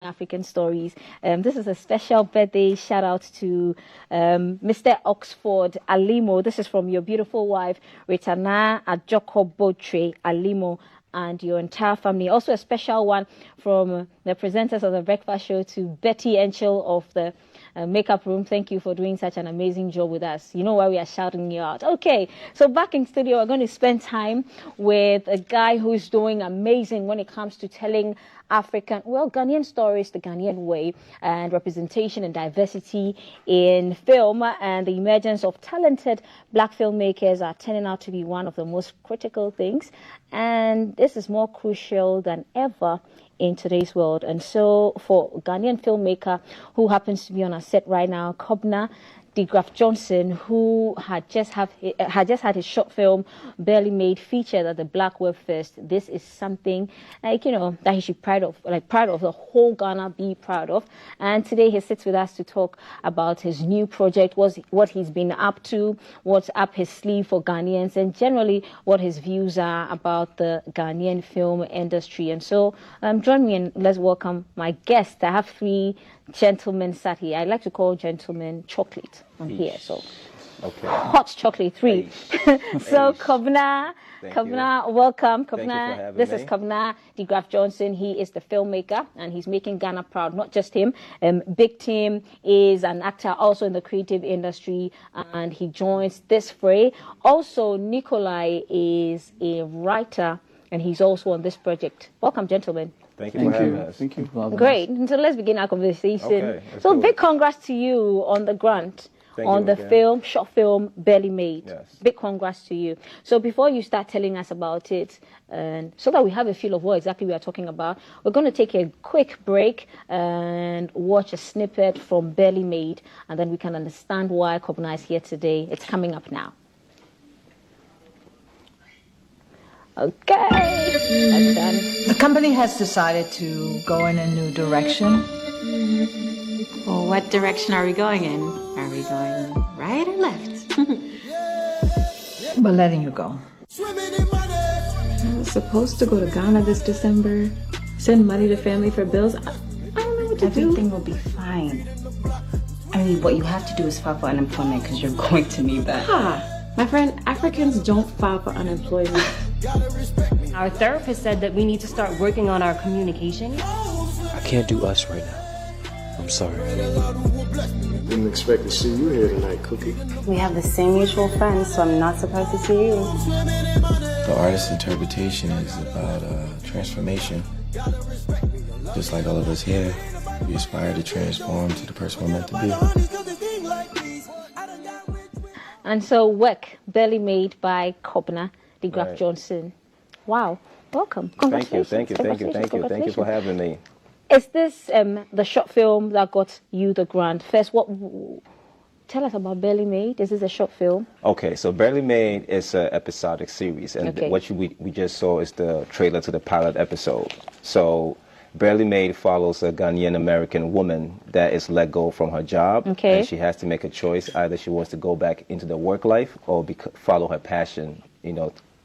African Stories. This is a special birthday shout out to Mr. Oxford Alimo. This is from your beautiful wife, Ritana Ajokobotre Alimo, and your entire family. Also a special one from the presenters of the breakfast show to Betty Enchel of the makeup room. Thank you for doing such an amazing job with us. You know why we are shouting you out. Okay, so back in studio, we're going to spend time with a guy who's doing amazing when it comes to telling Ghanaian stories the Ghanaian way, and representation and diversity in film, and the emergence of talented black filmmakers are turning out to be one of the most critical things, and this is more crucial than ever in today's world. And so for Ghanaian filmmaker who happens to be on our set right now, Kobina de Graft Johnson, who had just had his short film Barely Made featured at the Black Web Fest. This is something that he should proud of the whole Ghana be proud of. And today he sits with us to talk about his new project, what he's been up to, what's up his sleeve for Ghanaians, and generally what his views are about the Ghanaian film industry. And so join me and let's welcome my guest. I have three gentlemen sat here. I like to call gentlemen chocolate on here. So okay. Hot chocolate, three. So Kobina, welcome. Kobina, this is Kobina de Graft Johnson. He is the filmmaker and he's making Ghana proud. Not just him. Big Tim is an actor also in the creative industry and he joins this fray. Also, Nicholai is a writer and he's also on this project. Welcome, gentlemen. Thank you for having us. Thank you. Great. So let's begin our conversation. Okay, so big congrats to you on the grant, on the film, short film, Barely Made. Yes. Big congrats to you. So before you start telling us about it, and so that we have a feel of what exactly we are talking about, we're going to take a quick break and watch a snippet from Barely Made, and then we can understand why Kobina is here today. It's coming up now. Okay, that's done. The company has decided to go in a new direction. Well, what direction are we going in? Are we going right or left? We're letting you go. I was supposed to go to Ghana this December, send money to family for bills. I don't know what to Everything will be fine. I mean, what you have to do is file for unemployment because you're going to need that. My friend, Africans don't file for unemployment. Our therapist said that we need to start working on our communication. I can't do us right now. I'm sorry. Didn't expect to see you here tonight, Cookie. We have the same mutual friends, so I'm not surprised to see you. The artist's interpretation is about transformation. Just like all of us here, we aspire to transform to the person we're meant to be. And so work, Barely Made by Kobina de Graft Johnson. Wow. Welcome. Congratulations. Thank you for having me. Is this the short film that got you the grant? First, tell us about Barely Made. Is this a short film? Okay, so Barely Made is an episodic series, and what we just saw is the trailer to the pilot episode. So Barely Made follows a Ghanaian American woman that is let go from her job, and she has to make a choice. Either she wants to go back into the work life or follow her passion,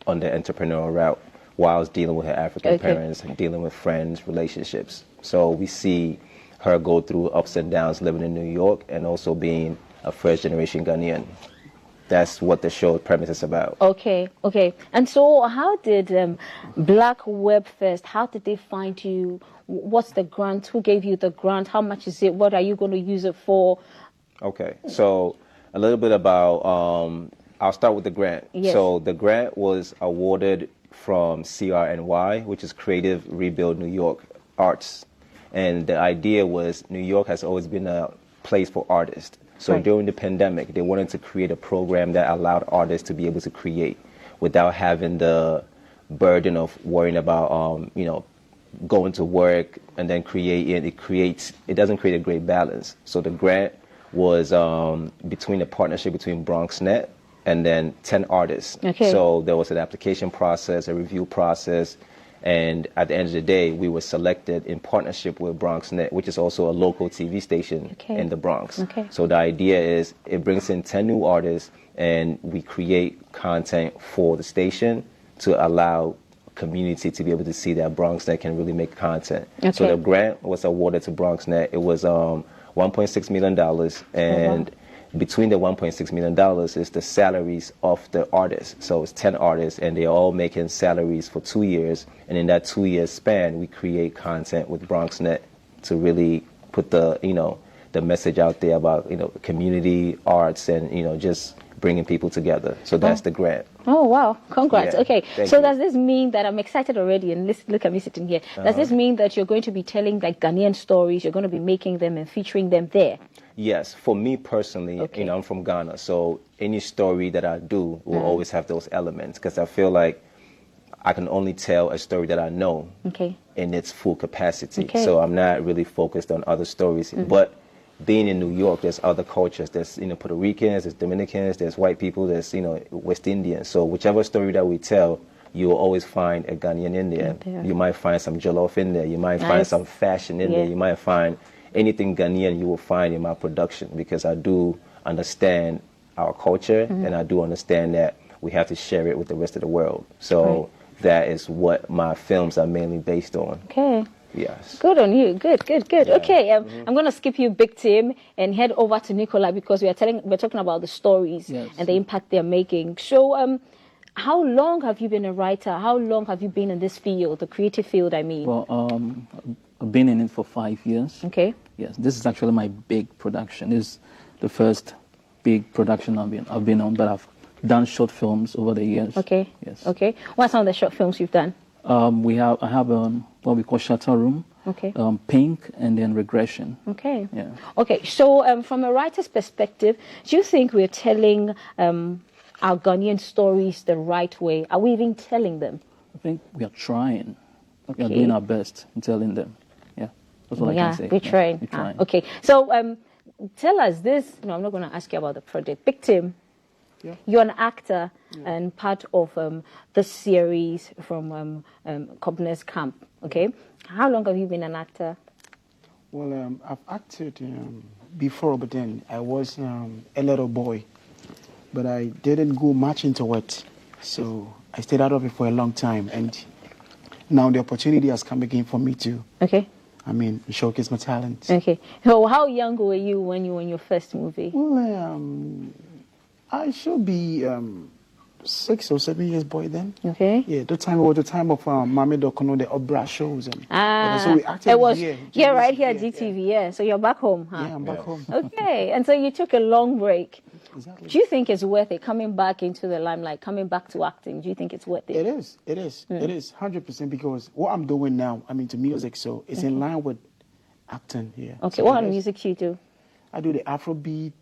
on the entrepreneurial route, whilst dealing with her African parents and dealing with friends, relationships. So we see her go through ups and downs living in New York and also being a first-generation Ghanaian. That's what the show premise is about. Okay. And so how did Black Web Fest, how did they find you? What's the grant? Who gave you the grant? How much is it? What are you going to use it for? Okay, so a little bit about... I'll start with the grant. Yes. So the grant was awarded from CRNY, which is Creative Rebuild New York Arts. And the idea was New York has always been a place for artists. So during the pandemic, they wanted to create a program that allowed artists to be able to create without having the burden of worrying about, going to work and then creating. It doesn't create a great balance. So the grant was between a partnership between BronxNet and then 10 artists. So there was an application process, a review process, and at the end of the day, we were selected in partnership with BronxNet, which is also a local TV station in the Bronx. So the idea is it brings in 10 new artists, and we create content for the station to allow community to be able to see that BronxNet can really make content. Okay. So the grant was awarded to BronxNet. It was $1.6 million, and between the $1.6 million is the salaries of the artists. So it's 10 artists, and they're all making salaries for 2 years. And in that 2 year span, we create content with BronxNet to really put the message out there about community arts and just bringing people together. So that's the grant. Oh wow! Congrats. Yeah, okay, thank so you. does this mean that I'm excited already? And look at me sitting here. Does this mean that you're going to be telling like Ghanaian stories? You're going to be making them and featuring them there? Yes, for me personally, Okay. I'm from Ghana, so any story that I do will always have those elements, because I feel like I can only tell a story that I know Okay. in its full capacity. Okay. So I'm not really focused on other stories. But being in New York, there's other cultures. There's Puerto Ricans, there's Dominicans, there's white people, there's West Indians. So whichever story that we tell, you will always find a Ghanaian in there. there. You might find some jollof in there. You might find Nice. some fashion in there. You might find anything Ghanaian you will find in my production, because I do understand our culture and I do understand that we have to share it with the rest of the world. So that is what my films are mainly based on. Okay. Yes. Good on you. Good. Okay, I'm going to skip you, Big Tim, and head over to Nicholai, because we're talking about the stories and the impact they're making. So, how long have you been a writer? How long have you been in this field, the creative field, I mean? Well, I've been in it for 5 years. Okay. Yes, this is actually my big production. This is the first big production I've been on, but I've done short films over the years. Okay. Yes. Okay. What are some of the short films you've done? I have what we call Shutter Room. Okay. Pink, and then Regression. Okay. Yeah. Okay. So, from a writer's perspective, do you think we're telling our Ghanaian stories the right way? Are we even telling them? I think we are trying. We are Okay. doing our best in telling them. Yeah, that's what I can say. We're trying. We're trying. Okay. So, tell us this. No, I'm not going to ask you about the project. Big Tim. Yeah. You're an actor and part of the series from Kobina's Camp. Okay. How long have you been an actor? Well, I've acted before, but then I was a little boy. But I didn't go much into it. So I stayed out of it for a long time. And now the opportunity has come again for me to, Okay. showcase my talent. Okay. So, how young were you when you were in your first movie? Well, I should be 6 or 7 years boy then. Okay. Yeah, the time was the time of Mame Dokono, the Obra shows. And, so we acted it was here. right here at GTV. Yeah. So you're back home, huh? Yeah, I'm back home. Okay. And so you took a long break. Exactly. Do you think it's worth it coming back into the limelight, coming back to acting? Do you think it's worth it? It is. It is. It is 100%, because what I'm doing now, to music, so it's in line with acting here. Okay. So What it kind of is. music do you do? I do the Afrobeat.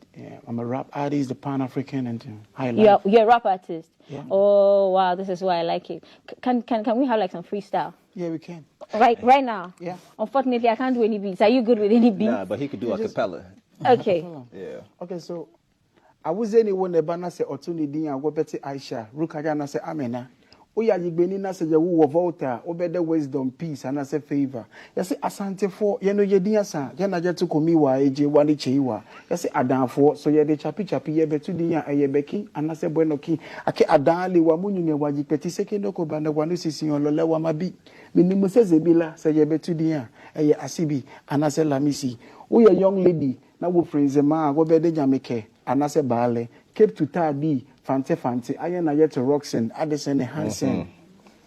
I'm a rap artist, the Pan-African, and high life. You're a rap artist. Yeah. Oh wow, this is why I like it. Can we have like some freestyle? Yeah, we can. Right now. Yeah. Unfortunately, I can't do any beats. Are you good with any beats? Nah, but he could do a cappella. Okay. Yeah. Okay, so I was anyone the banner say Otunidi and Webeti Aisha, Rukajana say Amena. Oya Yibenina say Yawu Volta, Obeda wisdom, peace, and I say favor. You say Asante for Yediasa, Yanaja Komiwa, AJ Wani Chewa. You say Adan for, so ye de chapi ye betu dia a yebeki, and I say Buenoki. Ake Adali Wamuni Waji Peti Sekendoko Banda Wanusi on Lola Wamabi. Minimus Zebila, say ye betu dia, a Asibi, and I say Lamisi. Oya young lady, now we friends a man, go bede Jamaica, and I say Bale, Cape to Tadi. Fante, I am yet to Roxanne, Addison, Hansen.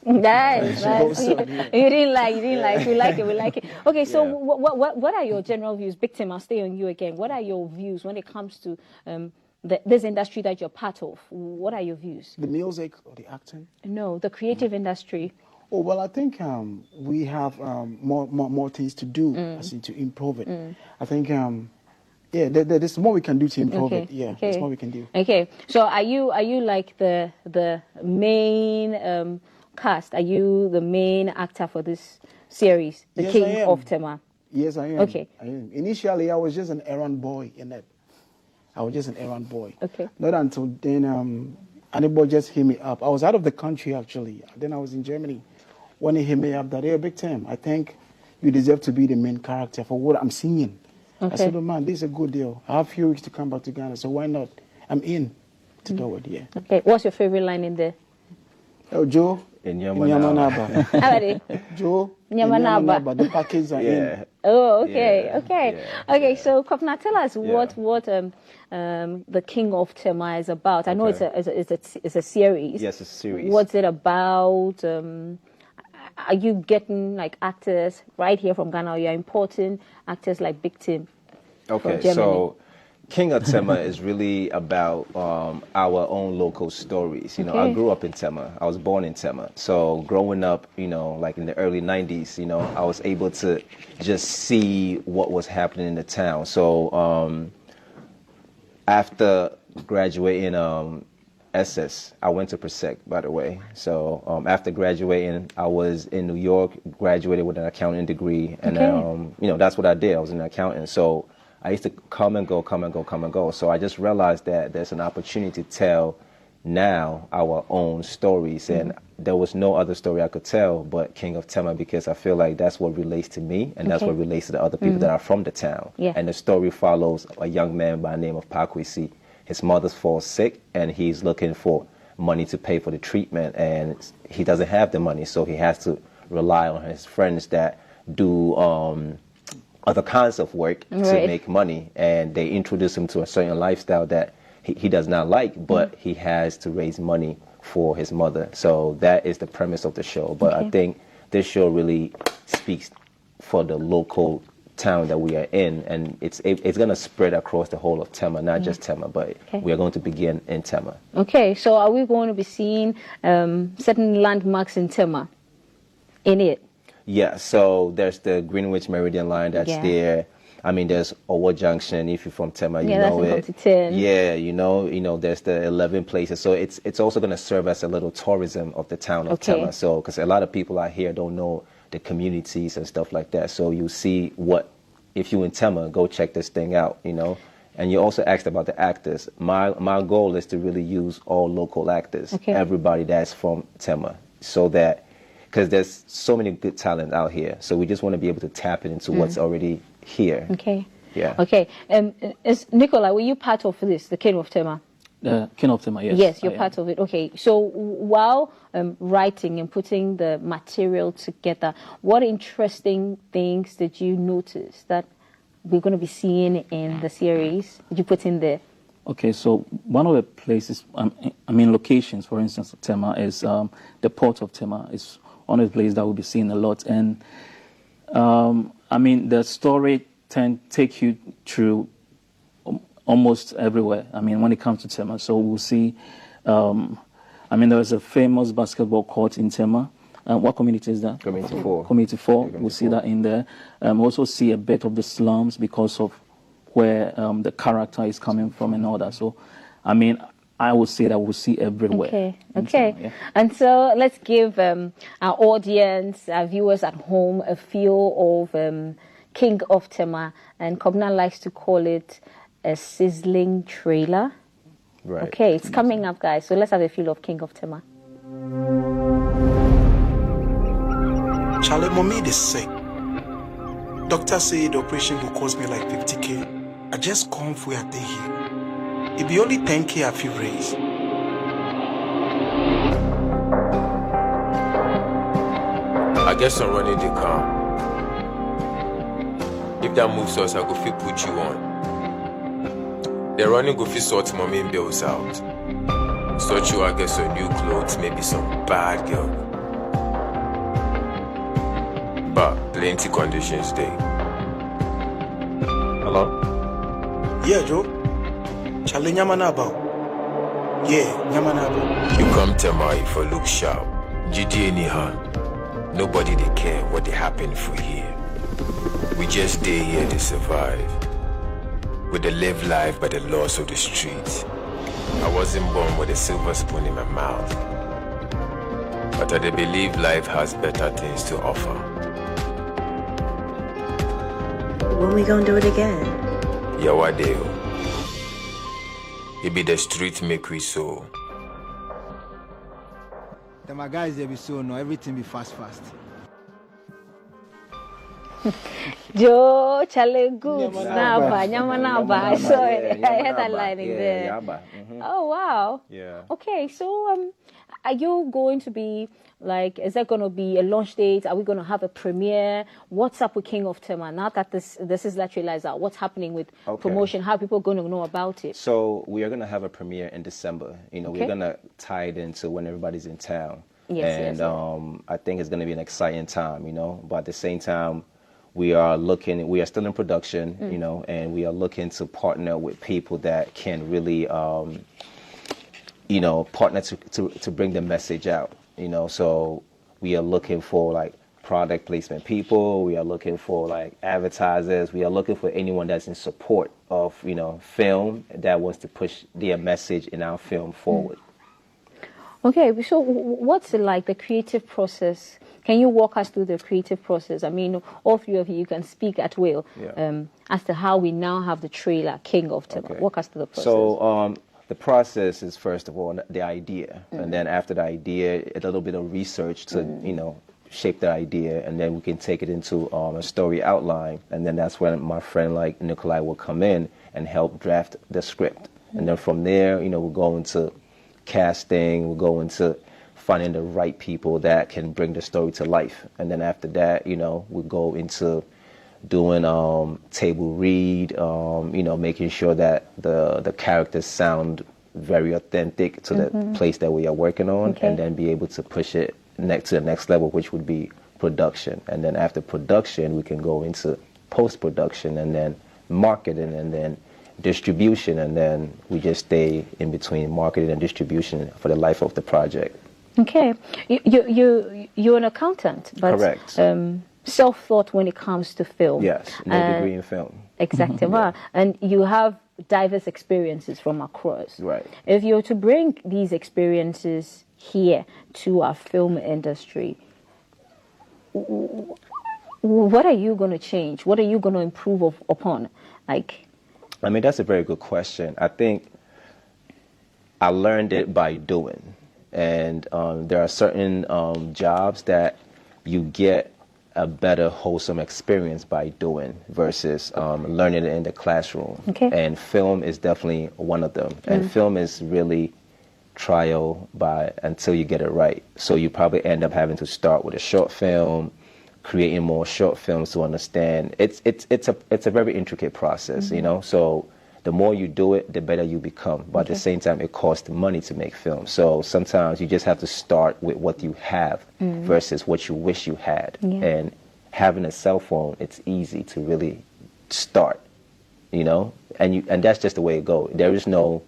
Nice. You didn't like. We like it. Okay, so what are your general views? Big Tim, I'll stay on you again. What are your views when it comes to this industry that you're part of? What are your views? The music or the acting? No, the creative industry. Oh, well, I think we have more things to do, as in to improve it. I think, there's more we can do to improve it. Yeah, there's more we can do. Okay, so are you like the main cast? Are you the main actor for this series, The Yes, King I am. of Tema? Yes, I am. Okay. I am. Initially, I was just an errand boy in it. I was just an errand boy. Okay. Not until then, anybody just hit me up. I was out of the country, actually. Then I was in Germany. When he hit me up, that hey, Big Tim, I think you deserve to be the main character for what I'm singing. Okay. I said, oh, man, this is a good deal. I have a few weeks to come back to Ghana, so why not? I'm in to do it, yeah. Okay, what's your favorite line in there? Oh, Joe. In Yamanaba. Joe. Nyamanaba. The package are in. Oh, okay, okay. Yeah, Okay, so Kobina, tell us what the King of Tema is about. I know it's a series. Yes, it's a series. What's it about? Are you getting like actors right here from Ghana? Or you're importing actors like Big Tim? Okay, so King of Tema is really about our own local stories. You know, I grew up in Tema. I was born in Tema. So growing up, you know, like in the early 90s, you know, I was able to just see what was happening in the town. So after graduating SS, I went to Persec, by the way. So after graduating, I was in New York, graduated with an accounting degree. And, you know, that's what I did. I was an accountant. So I used to come and go. So I just realized that there's an opportunity to tell now our own stories. And there was no other story I could tell but King of Tema, because I feel like that's what relates to me and that's what relates to the other people that are from the town. And the story follows a young man by the name of Pakwisi. His mother falls sick and he's looking for money to pay for the treatment, and he doesn't have the money, so he has to rely on his friends that do other kinds of work to make money, and they introduce him to a certain lifestyle that he does not like, but he has to raise money for his mother. So that is the premise of the show. But I think this show really speaks for the local town that we are in, and it's going to spread across the whole of Tema, not just Tema, but we are going to begin in Tema. Okay, so are we going to be seeing certain landmarks in Tema in it? Yeah, so there's the Greenwich Meridian line that's there. I mean, there's Owo Junction. If you're from Tema, you know it. Yeah, you know, there's the 11 places. So it's also going to serve as a little tourism of the town of Tema. So, because a lot of people out here don't know the communities and stuff like that. So you see if you're in Tema, go check this thing out, you know. And you also asked about the actors. My goal is to really use all local actors, everybody that's from Tema, so that, because there's so many good talent out here. So we just want to be able to tap into what's already here. Yeah. Okay. Nicholai, were you part of this, the King of Tema? King of Tema, yes. Yes, you're part of it. Okay. So while writing and putting the material together, what interesting things did you notice that we're going to be seeing in the series? Did you put in there? Okay, so one of the places, locations, for instance, of Tema is the port of Tema. It's one of the places that we'll be seeing a lot. And, the story take you through almost everywhere, when it comes to Tema. So we'll see, there is a famous basketball court in Tema. What community is that? Community 4. Community 4. We'll see that in there. We'll also see a bit of the slums because of where the character is coming from and all that. So, I would say that we'll see everywhere. Okay. And so let's give our audience, our viewers at home, a feel of King of Tema. And Kobina likes to call it a sizzling trailer. Right. Okay, it's coming up, guys. So let's have a feel of King of Tema. Charlie, mommy is sick. Doctor said the operation will cost me like 50K. I just come for a day here. It be only 10K I feel raise. I guess I'm running the car. If that moves us, I go fit put you on. The running go fit sort my main bills out. Sort you, I get some new clothes, maybe some bad girl. But plenty conditions day. Hello? Yeah, Joe. Charlie Nyamanaba. Yeah, Nyamanaba. You come to my if I look sharp. GD anyhow. Nobody they care what they happen for here. We just stay here to survive. We they live life by the laws of the streets. I wasn't born with a silver spoon in my mouth. But I believe life has better things to offer. When we gonna do it again? Yawadeo. It be the street make we so. My guys they be so no everything be fast. Joe, Charlie, good. Nyamanaba. So I had that line in there. Oh, wow. Yeah. Okay, so are you going to be like, is there going to be a launch date? Are we going to have a premiere? What's up with King of Tema? Now that this is actualized out, what's happening with promotion? How are people going to know about it? So we are going to have a premiere in December. You know, Okay. we're going to tie it into when everybody's in town. Yes, and yes, I think it's going to be an exciting time, you know. But at the same time, we are still in production, you know, and we are looking to partner with people that can really, you know, partner to bring the message out, you know. So we are looking for like product placement people. We are looking for like advertisers. We are looking for anyone that's in support of, you know, film that wants to push their message in our film forward. Okay, so what's it like, the creative process? Can you walk us through the creative process? I mean, all three of you can speak at will as to how we now have the trailer, King of Tema. Okay. Walk us through the process. So the process is, first of all, the idea. And then after the idea, a little bit of research to, you know, shape the idea. And then we can take it into a story outline. And then that's when my friend like Nicholai will come in and help draft the script. And then from there, you know, we'll go into casting, we'll go into finding the right people that can bring the story to life. And then after that, you know, we'll go into doing table read, you know, making sure that the characters sound very authentic to the place that we are working on, and then be able to push it to the next level, which would be production. And then after production, we can go into post-production and then marketing and then distribution, and then we just stay in between marketing and distribution for the life of the project. Okay, you're an accountant, but correct. Self-taught when it comes to film. Yes, no degree in film. Exactly. Wow. And you have diverse experiences from across. Right. If you were to bring these experiences here to our film industry, what are you going to change? What are you going to improve upon? Like, I mean, that's a very good question. I think I learned it by doing. And there are certain jobs that you get a better, wholesome experience by doing versus learning it in the classroom. Okay. And film is definitely one of them. And film is really trial by until you get it right. So you probably end up having to start with a short film, creating more short films to understand. It's a very intricate process, you know. So the more you do it, the better you become. But at the same time, it costs money to make film. So sometimes you just have to start with what you have versus what you wish you had. And having a cell phone, it's easy to really start, you know. And that's just the way it goes. There is no,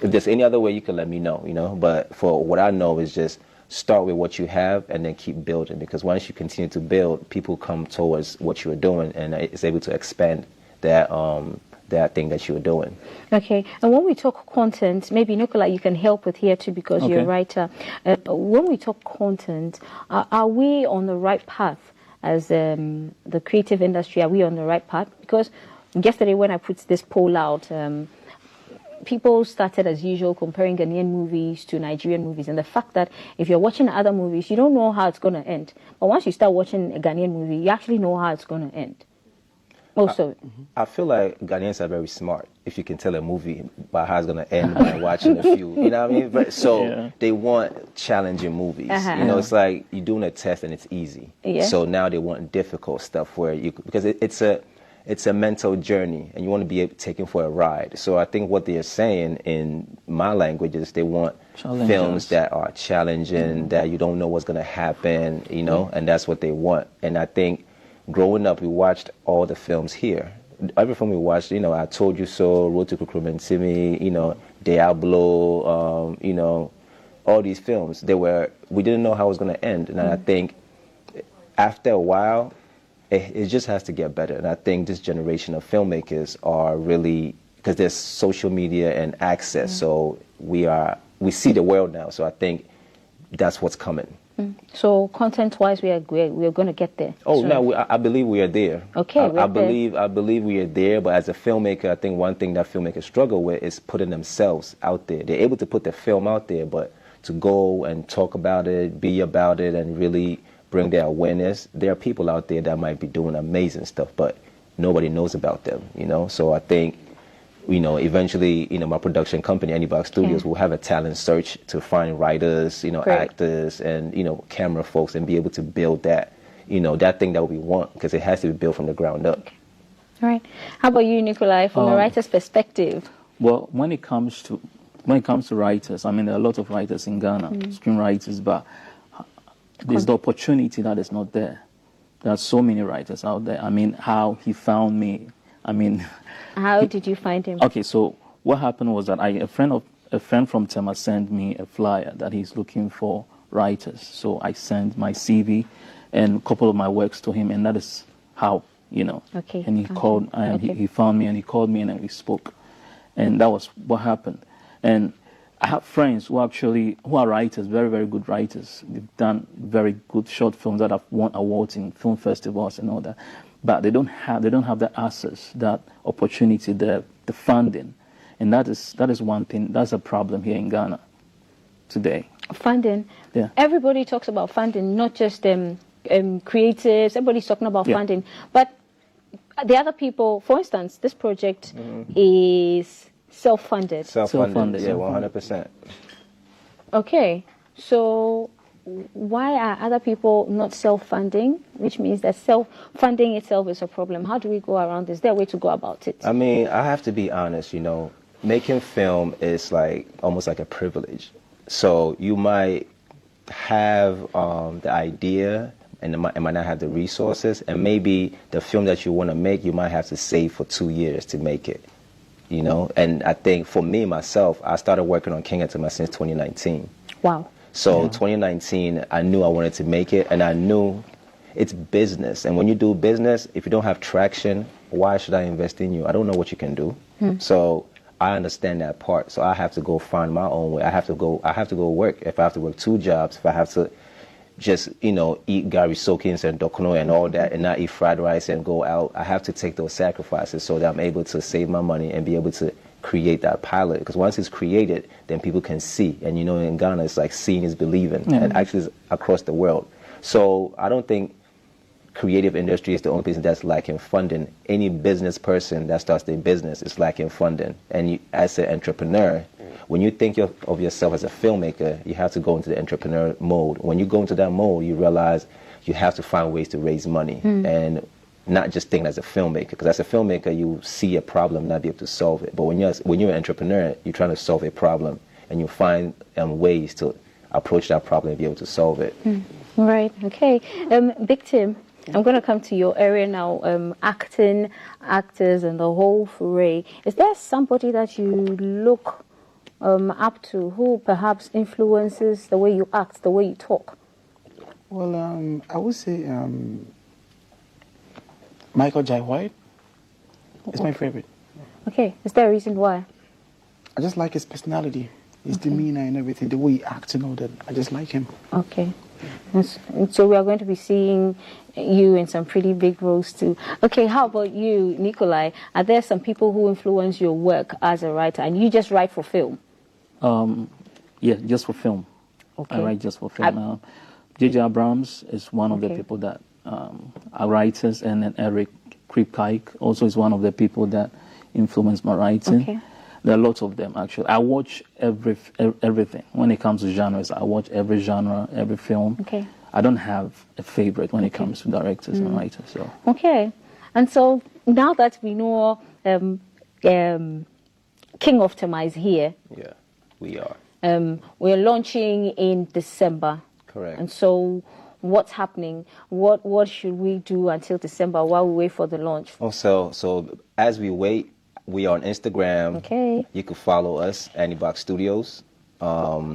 if there's any other way, you can let me know, you know. But for what I know is just start with what you have and then keep building. Because once you continue to build, people come towards what you're doing and it's able to expand that thing that you're doing. Okay, and when we talk content, maybe Nicholai, you can help with here too because you're a writer. When we talk content, are we on the right path as the creative industry? Are we on the right path? Because yesterday when I put this poll out, people started as usual comparing Ghanaian movies to Nigerian movies, and the fact that if you're watching other movies, you don't know how it's going to end. But once you start watching a Ghanaian movie, you actually know how it's going to end. Also, I feel like Ghanaians are very smart. If you can tell a movie by how it's going to end by watching a few, you know what I mean? But, so they want challenging movies. You know, it's like you're doing a test and it's easy. So now they want difficult stuff where because it's a mental journey and you want to be taken for a ride. So I think what they're saying in my language is they want films that are challenging, that you don't know what's going to happen, you know, and that's what they want. And I think growing up, we watched all the films here. Every film we watched, you know, I Told You So, Road to Kukurumentimi, you know, Diablo, you know, all these films. We didn't know how it was going to end. And I think after a while, it just has to get better. And I think this generation of filmmakers are really, because there's social media and access, so we see the world now. So I think that's what's coming. So content-wise, we are going to get there. Oh, no, I believe we are there. Okay, I believe we are there. But as a filmmaker, I think one thing that filmmakers struggle with is putting themselves out there. They're able to put their film out there, but to go and talk about it, be about it, and really bring their awareness. There are people out there that might be doing amazing stuff, but nobody knows about them. You know, so I think eventually, my production company, Anybox Studios, will have a talent search to find writers, actors, and, camera folks, and be able to build that, that thing that we want, because it has to be built from the ground up. Okay. All right. How about you, Nicholai, from a writer's perspective? Well, when it comes to writers, I mean, there are a lot of writers in Ghana, screenwriters, but there's the opportunity that is not there. There are so many writers out there. I mean, how he found me. I mean, how did you find him? Okay, so what happened was that a friend from Tema sent me a flyer that he's looking for writers. So I sent my CV and a couple of my works to him, and that is how, Okay. And he called, and he found me, and he called me, and then we spoke, and that was what happened. And I have friends who are writers, very, very good writers. They've done very good short films that have won awards in film festivals and all that. But they don't have the access, that opportunity, the funding, and that is one thing. That's a problem here in Ghana today. Funding. Yeah. Everybody talks about funding, not just creatives. Everybody's talking about funding, but the other people. For instance, this project is self-funded. Self-funded, yeah, 100%. Okay, so why are other people not self-funding? Which means that self-funding itself is a problem. How do we go around this? Is there a way to go about it? I mean, I have to be honest, making film is almost like a privilege. So you might have the idea and might not have the resources, and maybe the film that you want to make, you might have to save for 2 years to make it. And I think for me, myself, I started working on King of Tema since 2019. Wow. So 2019, I knew I wanted to make it, and I knew it's business. And when you do business, if you don't have traction, why should I invest in you? I don't know what you can do. So I understand that part. So I have to go find my own way. I have to go work. If I have to work 2 jobs, if I have to just, eat gari soakings and dokono and all that, and not eat fried rice and go out, I have to take those sacrifices so that I'm able to save my money and be able to create that pilot. Because once it's created, then people can see. And in Ghana, it's like seeing is believing, and actually it's across the world. So I don't think creative industry is the only business that's lacking funding. Any business person that starts their business is lacking funding. And as an entrepreneur, when you think of yourself as a filmmaker, you have to go into the entrepreneur mode. When you go into that mode, you realize you have to find ways to raise money and not just think as a filmmaker. Because as a filmmaker, you see a problem and not be able to solve it. But when you're an entrepreneur, you're trying to solve a problem, and you find ways to approach that problem and be able to solve it. Right. Okay. Big Tim, I'm going to come to your area now. Acting, actors, and the whole foray. Is there somebody that you look up to, who perhaps influences the way you act, the way you talk? Well, I would say Michael Jai White is my favorite. Okay, is there a reason why? I just like his personality, his demeanor and everything, the way he acts and all that. I just like him. Okay. So we are going to be seeing you in some pretty big roles too. Okay, how about you, Nicholai? Are there some people who influence your work as a writer, and you just write for film? Yeah, just for film. Okay. I write just for film. J.J. Abrams is one of the people that are writers, and then Eric Kripke also is one of the people that influence my writing. Okay. There are lots of them, actually. I watch everything. When it comes to genres, I watch every genre, every film. Okay. I don't have a favorite when it comes to directors and writers. So. Okay. And so now that we know King of Tema is here. Yeah, we are. We're launching in December. Correct. And so what's happening? What should we do until December while we wait for the launch? Oh, so as we wait, we are on Instagram. Okay. You can follow us, Anybox Studios.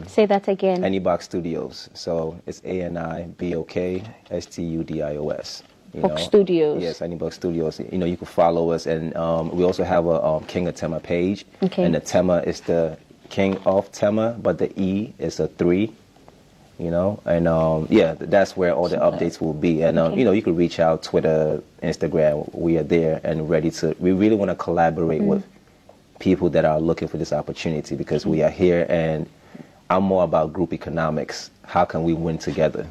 Say that again. Anybox Studios. So it's ANIBOK STUDIOS. Box Studios. Yes, Anybox Studios. You can follow us, and we also have a King of Tema page. Okay. And the Tema is the King of Tema, but the E is a 3. And yeah, that's where all the updates will be. And you can reach out, Twitter, Instagram. We are there and ready to. We really want to collaborate with people that are looking for this opportunity, because we are here, and I'm more about group economics. How can we win together?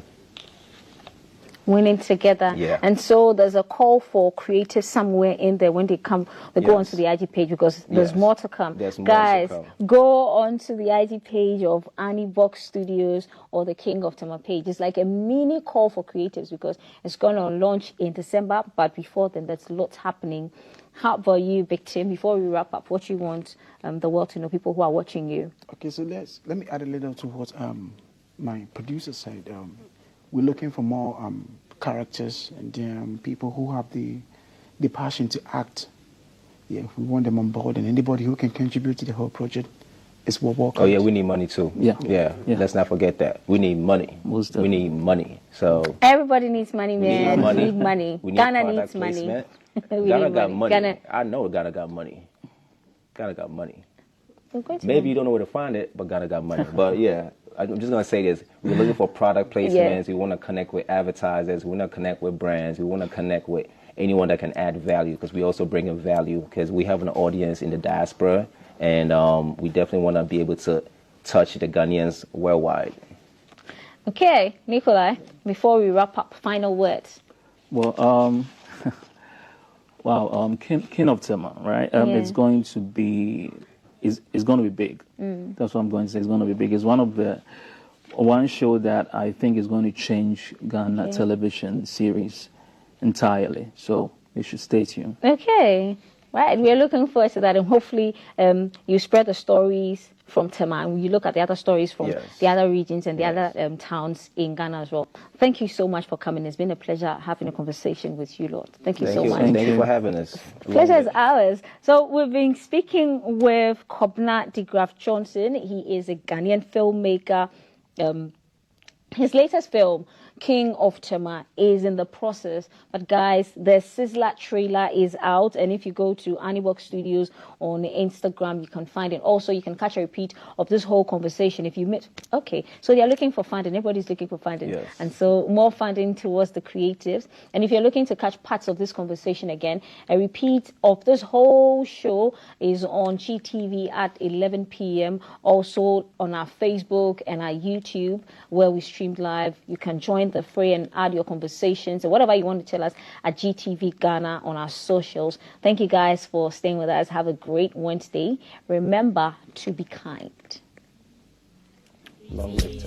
winning together. Yeah. And so there's a call for creatives somewhere in there when they come, they go onto the IG page because there's more to come. There's more Guys, to come. go onto the IG page of Annie Box Studios or the King of Tema page. It's like a mini call for creatives because it's going to launch in December, but before then, there's lots happening. How about you, Big Tim, before we wrap up, what you want the world to know, people who are watching you? Okay, so let me add a little to what my producer said. We're looking for more characters and people who have the passion to act. Yeah, we want them on board, and anybody who can contribute to the whole project is what welcome. Oh yeah, we need money too. Yeah. Let's not forget that. We need money. We need money. So everybody needs money, man. We need money. We need Ghana needs money. Ghana got money. I know Ghana got money. Ghana got money. Maybe you don't know where to find it, but Ghana got money. But yeah, I'm just going to say this. We're looking for product placements. We want to connect with advertisers. We want to connect with brands. We want to connect with anyone that can add value because we also bring in value because we have an audience in the diaspora and we definitely want to be able to touch the Ghanaians worldwide. Okay, Nicholai, before we wrap up, final words. Well, King of Tema, right? It's going to be it's going to be big. That's what I'm going to say. It's going to be big. It's one show that I think is going to change Ghana television series entirely. So you should stay tuned. Okay, right. We're looking forward to that, and hopefully you spread the stories from Tema, and you look at the other stories from the other regions and the other towns in Ghana as well. Thank you so much for coming. It's been a pleasure having a conversation with you, Lord. Thank you so much. Thank you for having us. Pleasure is ours. So we've been speaking with Kobina de Graft Johnson. He is a Ghanaian filmmaker. His latest film, King of Tema, is in the process. But guys, the Sizzler trailer is out, and if you go to Anibox Studios on Instagram, you can find it. Also, you can catch a repeat of this whole conversation if you missed. Okay, so you're looking for funding. Everybody's looking for funding, and so more funding towards the creatives. And if you're looking to catch parts of this conversation again, a repeat of this whole show is on GTV at 11 p.m. Also on our Facebook and our YouTube, where we streamed live. You can join the fray and add your conversations and whatever you want to tell us at GTV Ghana on our socials. Thank you guys for staying with us. Have a great Wednesday. Remember to be kind. Long live